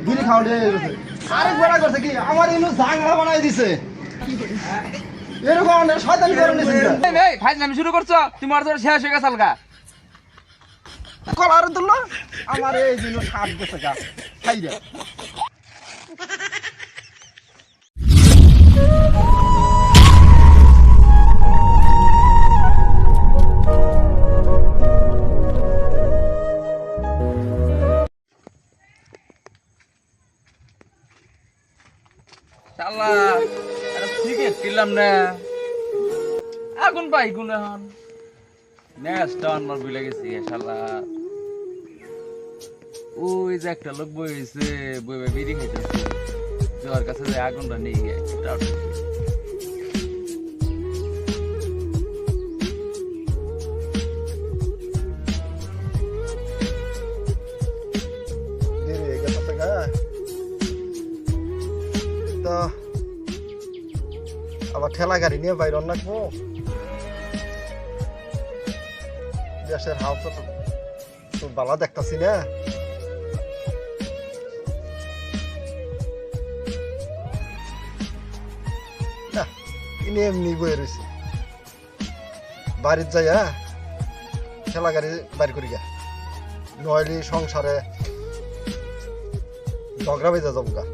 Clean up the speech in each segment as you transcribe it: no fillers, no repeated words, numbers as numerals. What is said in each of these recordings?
বিড়ি খাওয়া দিয়ে গেছে আরেক বেড়া করছে কি আমার ইনু জাংলা বানাই দিছে এরকম শয়তানি করে নিছেন এই ফাইজলামি শুরু করছো তোমার তো শেষ হয়ে গেছে আলগা কলার তুললো আমার এই দিন সাপ গেছে গা খাই রে শালা আরে সিগারেট কিনলাম না আগুন পাই গুণ এখন ম্যাচটা আমার ভুলে গেছি শালা ওই যে একটা লোক বইছে বইবে বিড়ি খাইতেছে তোর কাছে যে আগুনটা নিয়ে গিয়ে আবার ঠেলা গাড়ি নিয়ে বাইর রাখবো দেশের হাল তো বালা দেখতাছি না এমনি বয়ে রয়েছে বাড়ির যাইয়া ঠেলা গাড়ি বাইর করি গা নইলে সংসারে ঝগড়া বেজা যাবো গা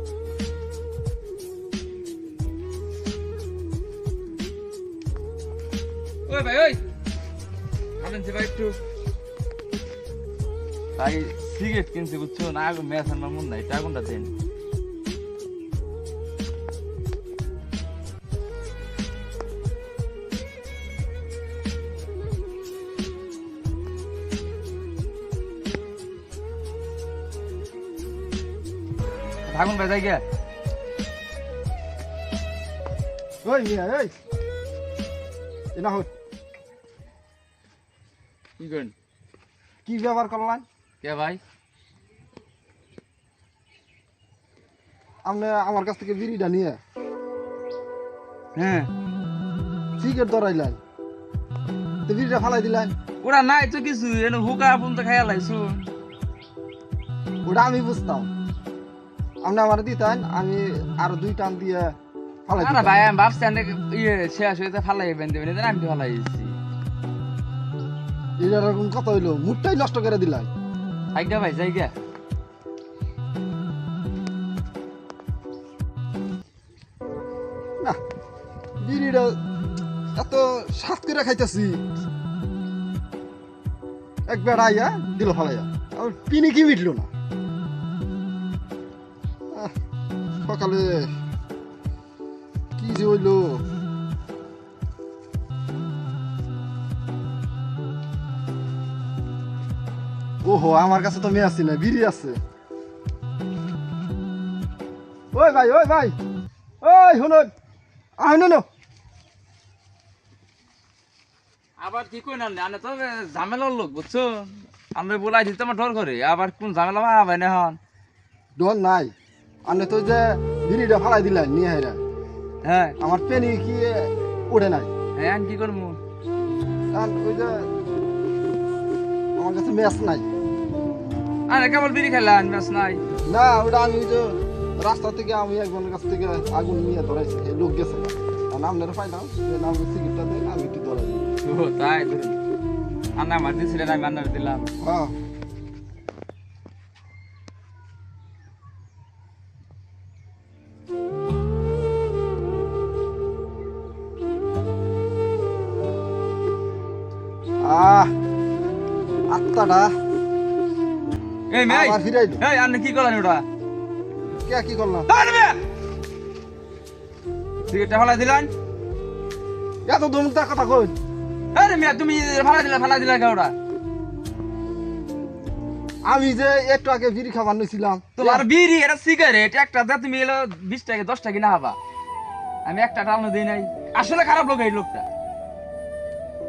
ওই ভাই ওই আনেন ভাই একটু ভাই সিগারেট কিনছি বুঝছো না আগুন ম্যাচ আমার মন নাই আগুনটা দেন আগুন বাজাই গে ওই মিয়া এই এনা হই কি করেন কি ব্যবহার করলেন কে ভাই আপনি আমার কাছ থেকে বিড়িটা নিয়ে হ্যাঁ সিগারেট ধরাইলেন তো বিড়িটা ফালাই দিলেন ওরা নাই তো কিছু এনে হুকা পর্যন্ত খাইয়া লাইছু ওটা আমি বুঝতাম আপনি আমার দিতেন আমি আরো দুই টান দিয়ে ফালাই না ভাই আমি ভাবছি ইয়ে শেষ হইতে ফালাই বেঁধে বেঁধে আমি ফালাই দিচ্ছি এরকম কত হইলো মুডটাই নষ্ট করে দিলেন আজ্ঞা ভাই জায়গা না বিড়িটা এত সাত করে খাইতেছি এক বেড়া আইয়া দিল ফালাইয়া আমার পিনি কি মিটলো না সকালে কি যে হইলো ওহো আমার কাছে তো মেয়ে আছে না বিড়ি আছে ওই ভাই ওই শুনুন শুনুন আবার কি কই না আনে তো ঝামেলার লোক বুঝছো আমি বলাই দিতে আমার ডর করে আবার কোন ঝামেলা ভাই না হন ডর নাই আপনি তো যে বিড়িটা ফালাই দিলেন নিয়ে হেরা হ্যাঁ আমার পেনি কি উঠে নাই হ্যাঁ কি করবো ওই যে আমার কাছে ম্যাচ নাই আরে কেবল বিড়ি খেলাম ম্যাচ নাই না ওটা আমি ওই যে রাস্তা থেকে আমি একজনের কাছ থেকে আগুন নিয়ে ধরাইছি এই লোক গেছে আর আপনারা পাইলাম নাম সিগারেটটা দেন আমি একটু ধরাই ও তাই ধরুন আন্না আমার দিয়েছিলেন আমি আন্নার দিলাম হ্যাঁ আত্মাটা এই মেয়ে আবার ফিরাইলো এই আন্না কি করলেন ওটা কে কি করলাম সিগারেটটা ফালাই দিলেন এত দুমদার কথা কই আরে মিয়া তুমি ফালাই দিলা ওটা আমি যে একটু আগে বিড়ি খাবার নিয়েছিলাম তোমার বিড়ি এটা সিগারেট একটা দে তুমি এলো 20 টাকা 10 টাকা না হবা আমি একটা টাউনে দেই নাই আসলে খারাপ লোক এই লোকটা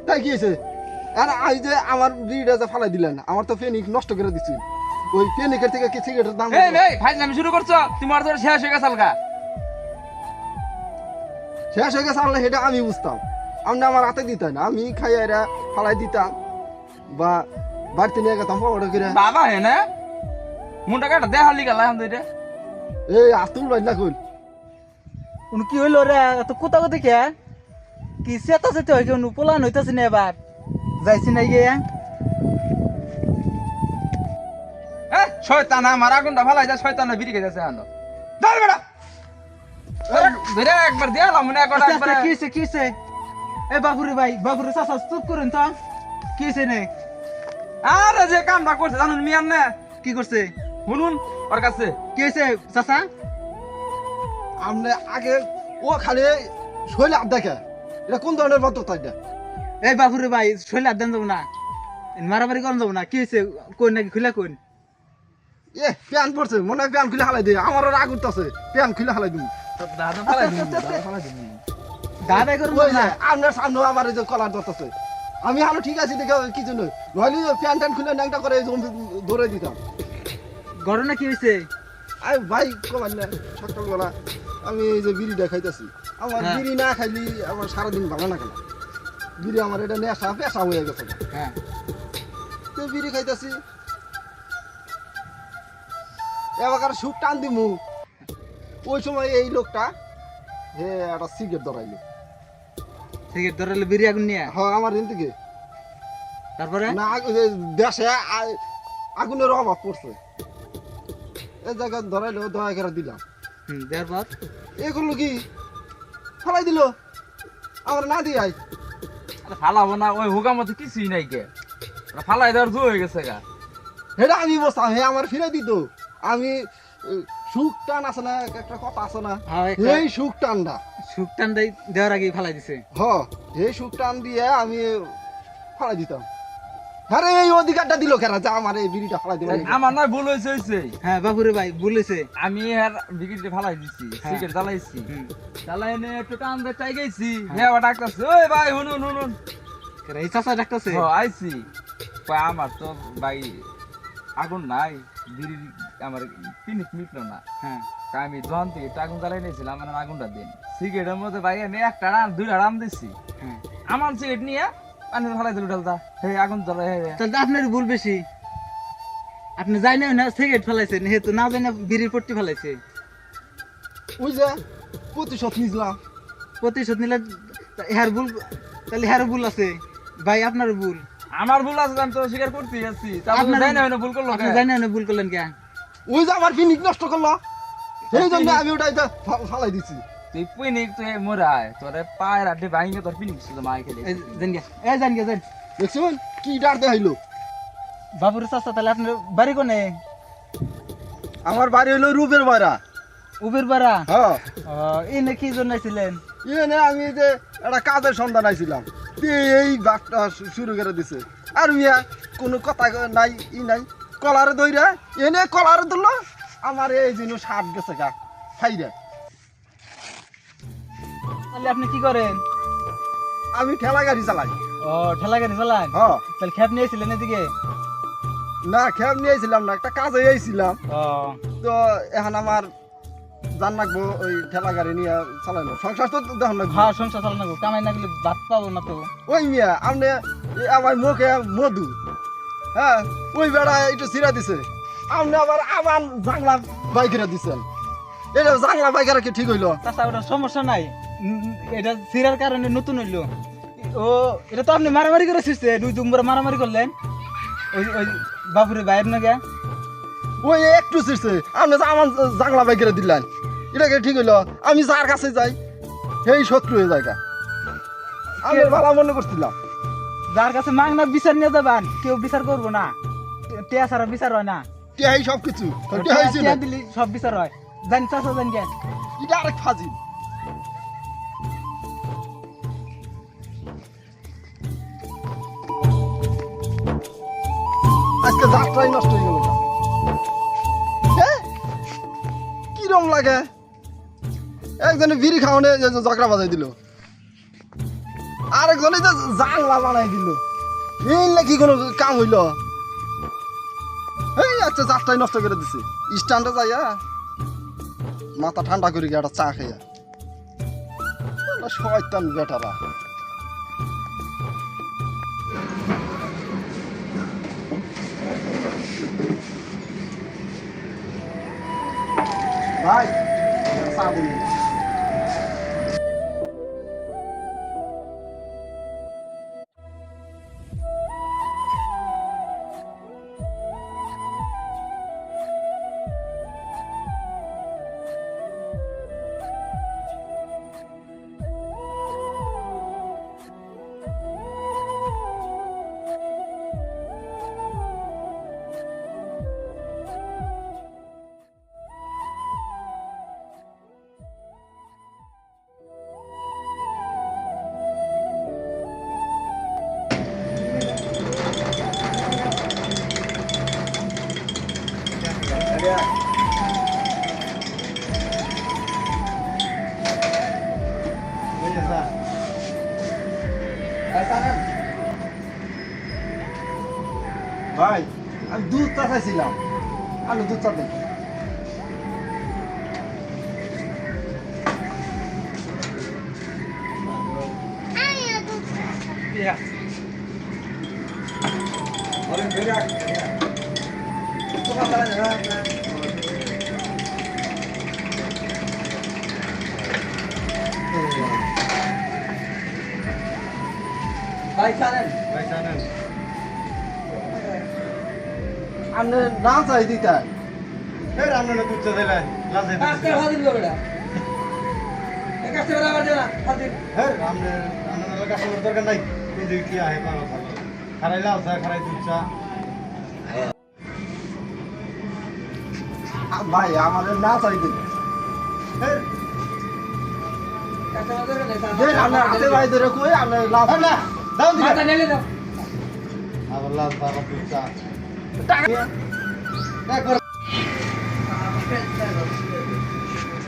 তাই কি হয়েছে আর আই যে আমার বিড়িটা যে ফালাই দিলেন আমার তো ফেনিক নষ্ট করে দিচ্ছি ওই ফেনিকের থেকে কি সিগারেটের দাম এই ফাইজলামি শুরু করছো তোমার তো শেষ হয়ে গেছে আলগা শেষ হয়ে গেছে আল্লাহ সেটা আমি বুঝতাম আপনি আমার হাতে দিতেন আমি খাই এরা ফালাই দিতাম বা বাড়িতে নিয়ে গেতাম অর্ডার করে বাবা হ্যাঁ না মুন্ডা কাটা দেখালি গেলা এখন এটা এই আতুল ভাই না কই উনি কি হইলো রে তো কোথা কোথা কে কি সেতা সেতে হয় কেউ পোলান হইতাছে না এবার যাইছি না গিয়ে শয়তান আমার আগুনটা ফালাই যা শয়তানে বিড়ি খেতেছে আনো ধর বেটা ধরে একবার দিয়ালাম মনে একবার একবার কিসে এ বাবুরে ভাই বাবুরে চাচা চুপ করেন তো কিসে নে আরে যে কামটা করছে জানুন মিয়ান না কি করছে শুনুন ওর কাছে কি হয়েছে চাচা আমনে আগে ও খালি শৈলে আপ দেখে এটা কোন ধরনের ভদ্রতা এটা এই বাবুরে ভাই শৈলে আদান যাবো না মারামারি করেন যাবো না কি হয়েছে কোন নাকি খুলে কোন এ প্যান পড়ছে মনে হয় প্যান খুলে হালাই দে আমারও রাগ উঠতেছে প্যান খুলে হালাই দিই দাদা ফালাই দিন দাদা ফালাই দিন দাদা করবো না আপনার সামনে আবার এই যে কলার ধরতেছে আমি আরো ঠিক আছে দেখে কিছু নয় নইলে প্যান ট্যান খুলে ন্যাংটা করে ধরে দিতাম ঘটনা কি হয়েছে আরে ভাই কমান না সকালবেলা আমি এই যে বিড়িটা খাইতেছি আমার হ্যাঁ। বিড়ি না খাইলি আমার সারাদিন ভালো না কেন বিড়ি আমার এটা নেশা পেশা হয়ে গেছে হ্যাঁ তো বিড়ি খাইতেছি এবার সুখ টান দিমু ওই সময় এই লোকটা হে একটা সিগারেট ধরাইলো সিগারেট ধরালে বিড়ি আগুন নিয়ে হ্যাঁ আমার দিন থেকে তারপরে না দেশে আগুনের অভাব পড়ছে এই জায়গায় ধরাইলো দয়া করে দিলাম দেওয়ার পর এগুলো কি ফেলাই দিল আমার না দিয়ে আই ফালাবো না ওই হুকার মধ্যে কিছুই নাই কে ফালাই দেওয়ার জো হয়ে গেছে গা হেটা আমি বসতাম হে আমার ফিরে দিত আমি সুখ টান আছে না একটা কথা আছে না হ্যাঁ, একটা- এই সুখ টানটা সুখ টান দেওয়ার আগে ফালাই দিছে হ এই সুখ টান দিয়ে আমি ফেলাই দিতাম আরে এই অধিকারটা দিল কেন যে আমার এই বিড়িটা ফেলাই দিল আমার নয় ভুল হয়েছে হয়েছে হ্যাঁ বাবুরে ভাই বলেছে আমি আর বিকিটে ফালাই দিছি হ্যাঁ। সিগারেট জ্বালাইছি হুম। জ্বালাই এনে একটু টান দিয়ে চাই গেছি হ্যাঁ আবার ডাকতেছে ওই ভাই শুনুন শুনুন এই চাচা ডাকতেছে আইছি কই আমার তো ভাই আগুন নাই বিড়ি আমার পিনিক মিটলো না হ্যাঁ তা আমি যখন থেকে একটু আগুন জ্বালাই নিয়েছিলাম আমার আগুনটা দিন সিগারেটের মধ্যে ভাই আমি একটা রান দুইটা রান দিচ্ছি হ্যাঁ আমার সিগারেট নিয়ে পানি ফেলাই দিল ডালটা হে আগুন জ্বালাই হে তাহলে তো আপনার ভুল বেশি আপনি যাই না সিগারেট ফেলাইছেন হে তো না যাই না বিড়ির পট্টি ফেলাইছে ওই যে প্রতিশোধ নিলাম প্রতিশোধ নিলে হ্যার ভুল তাহলে হ্যার ভুল আছে ভাই আপনার ভুল আমার ভুল আছে আমি তো স্বীকার করতে যাচ্ছি তারপর আপনার- যাই না ভুল করলো আপনি কে? জানেন না ভুল করলেন কে ওই যে আমার পিনিক নষ্ট করলো সেই জন্য আমি ওটাই ফালাই দিছি তুই পিনিক তুই মরায় তোরে পায়ের আড্ডে ভাঙে তোর পিনিক ছিল মাই খেলে এই জান গে এই জান গে জান দেখছেন কি ডার দেখাইলো বাবুর চাচা তাহলে আপনার বাড়ি কোনে আমার বাড়ি হইলো রূপের বাড়া উবের পাড়া হ্যাঁ এই না কি জন্য ছিলেন এনে আমি যে একটা কাজের সন্ধান আইছিলাম এই বাঘটা শুরু করে দিছে আর মিয়া কোনো কথা নাই ই নাই কলারে দইরা এনে কলারে ধরলো আমার এই জিনিস সাপ গেছে গা খাইরে তাহলে আপনি কি করেন আমি ঠেলা গাড়ি চালাই ও ঠেলা গাড়ি চালান হ্যাঁ তাহলে খেপ নিয়েছিলেন এদিকে না খেয়াল নিয়েছিলাম না একটা কাজে আইছিলাম ও তো এখন আমার জান রাখবো ওই ঠেলা গাড়ি নিয়ে চালানো সংসার তো দেখুন না হ্যাঁ সংসার চালানো গো, কামাই না গেলে ভাত পাবো না তো ওই মিয়া আপনি আমার মুখে মধু হ্যাঁ ওই বেড়া একটু ছিঁড়া দিছে আপনি আবার আবার জাংলা বাইকেরা দিছেন এটা জাংলা বাইকেরা কি ঠিক হইলো চাচা ওটা সমস্যা নাই এটা সিরার কারণে নতুন হইলো ও এটা তো আপনি মারামারি করে শিখছে দুই দুম্বরে মারামারি করলেন ওই ওই বাবুরে বাইর না গিয়া ওই একটু ছিঁড়ছে আপনি যে আমার জাংলা বাইকেরা দিলেন এটা কি ঠিক হইলো আমি যার কাছে যাই সেই শত্রু হয়ে যায় আমি ভালো মনে করছিলাম যার কাছে মাংনা বিচার নিয়ে যাবেন কেউ বিচার করবো না টিয়া ছাড়া বিচার হয় না টিয়াই সব কিছু টিয়াই ছিল টিয়া দিলি সব বিচার হয় জানি চাচা জানি জ্ঞান এটা আরেক ফাজিল আজকে যাত্রাই নষ্ট হয়ে গেল কিরম লাগে একজনে বিড়ি খাওয়ানে ঝগড়া বাজাই দিল আরেকজনে যে জাংলা বানাই দিল এই নাকি কোনো কাম হইল এই আচ্ছা যাত্রাই নষ্ট করে দিছে স্ট্যান্ডে যাইয়া মাথা ঠান্ডা করে গিয়ে একটা চা খাইয়া শয়তান বেটারা ভাই চা দিন। ভাই আমি দুধ চা খাইছিলাম, আলু দুধ চা দেন। আপনি না চাই দিতে ভাই আমাদের না চাই দিতে আপনার হাতে ভাই ধরে কই আপনার লাভ না দাও দিকে আবার লাভ বাবা তুই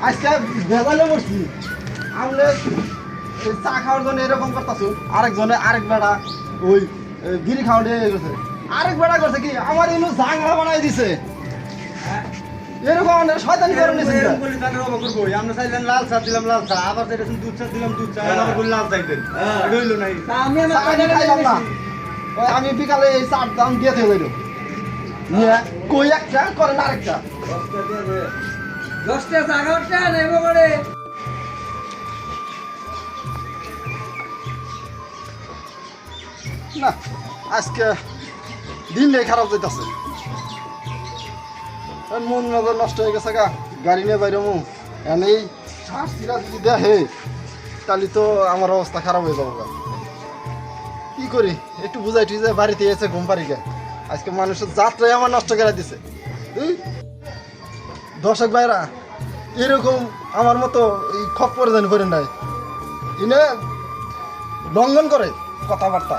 আজকে ভেজালে পড়ছি আমরা চা খাওয়ার জন্য এরকম করতেছি, আরেকজনে আরেক বেড়া ওই গিরি খাওয়া নিয়ে গেছে, আরেক বেড়া করছে কি আমার ইনু জাঙ্গা বানাই দিছে। এরকম শয়তানি করে নিছে। আমরা চাইলেন লাল চা দিলাম লাল চা, আবার চাইলেন দুধ চা দিলাম দুধ চা, আবার বললাম লাল চাইতেন হইল নাই। আমি বিকালে এই চার দাম দিয়ে থেকে যাইল নিয়ে কই একটা করেন আরেকটা 10টা 11টা নেব করে না। আজকে দিনটাই খারাপ যাইতেছে, মন নজর নষ্ট হয়ে গেছে গা। গাড়ি নিয়ে বাইরে মু এই শ্বাস চিরা যদি দেখে তাহলে তো আমার অবস্থা খারাপ হয়ে যাবো গা। কি করি একটু বুঝাই টুঝাই বাড়িতে এসে ঘুম পারি গে। আজকে মানুষের যাত্রাই আমার নষ্ট করে দিছে। দর্শক ভাইরা এরকম আমার মতো এই খপ পরিধান করেন নাই, ইনে লঙ্ঘন করে কথাবার্তা।